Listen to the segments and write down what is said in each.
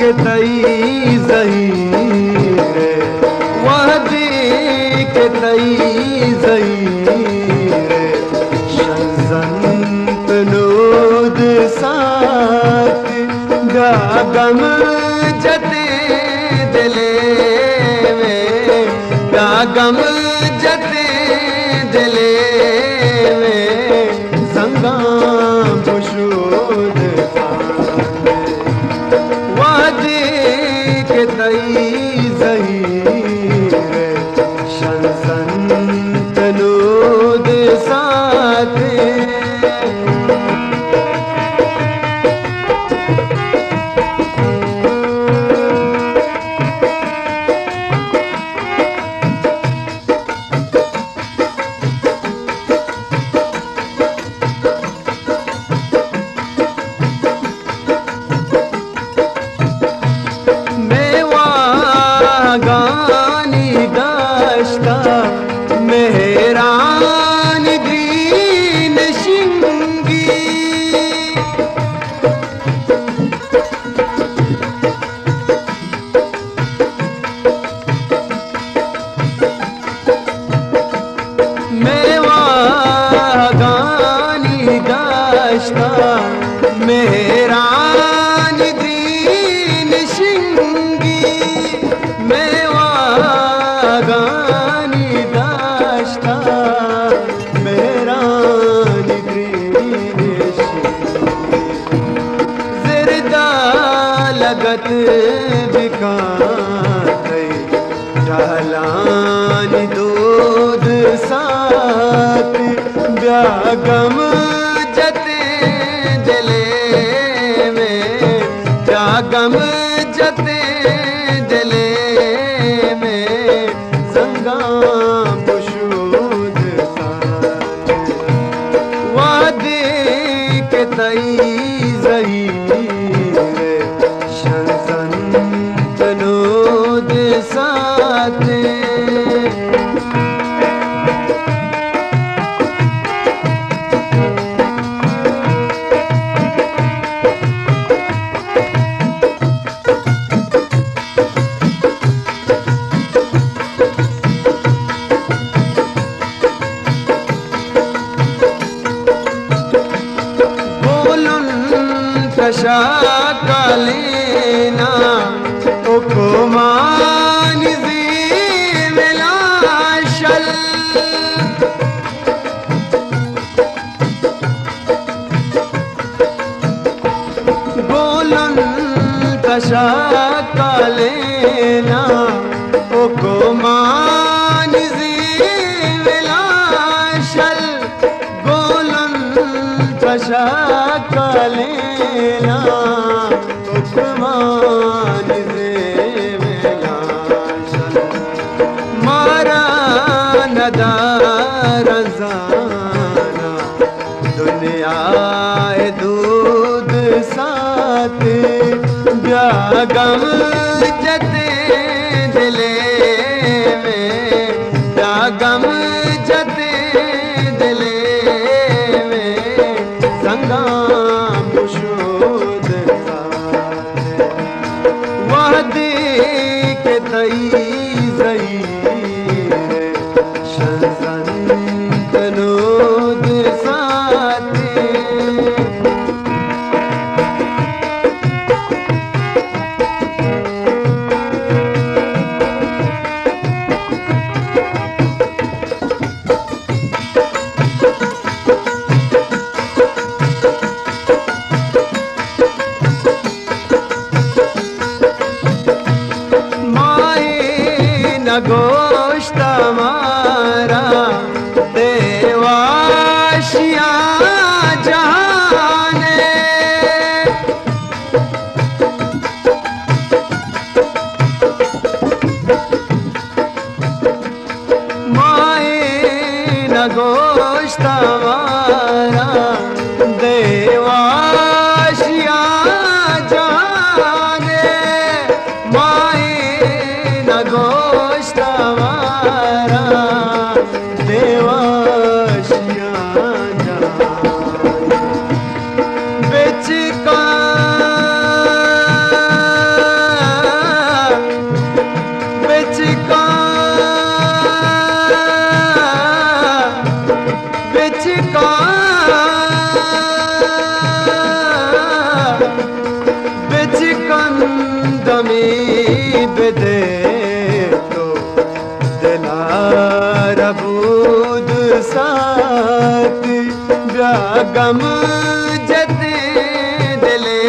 के तई ज़हीरे वहदी के तई ज़हीरे शंज़न तनूद साथ गागम जते दिले में गागम जते दिले में संगाम पुशूद वादी के तई ज़हीरे शंज़न तनूद साथ गानी दाश्ता मेहरान दीन शिंगी मेवा गानी दाश्ता मेहरान दीन शिंगी गानी दाश्ता मेहरान ग्रीश ज़िरदा लगत बिकाते डालान दूध साथ ब्यागम जते दिले में ब्यागम जते दिले पुशूद वादी के तई ज़हीरे शंज़न तनूद साथ शाकालेना हुकुमान ज़ीविलाशल गोलन शाकालेना हुकुमान ज़ीविलाशल गोलन शाकालेना हुक्मान ज़ेविलाशल मारा नदार ज़ाना दुनिया दूध साथ ब्यागम जते दिले में ब्यागम जते दिले में संगाम पुशूद वादी के तई ज़हीरे शंज़न तनूद साथ जमी बेदे तो दिलार बूद साथ ब्यागम जते दिले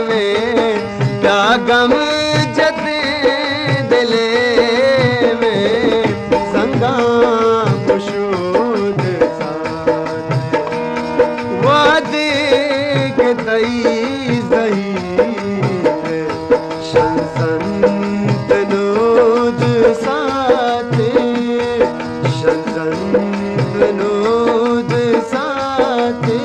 में ब्यागम जते दिले में संगा खुशूद साथ वादे के तई संत नूज साथे संत नूज साथे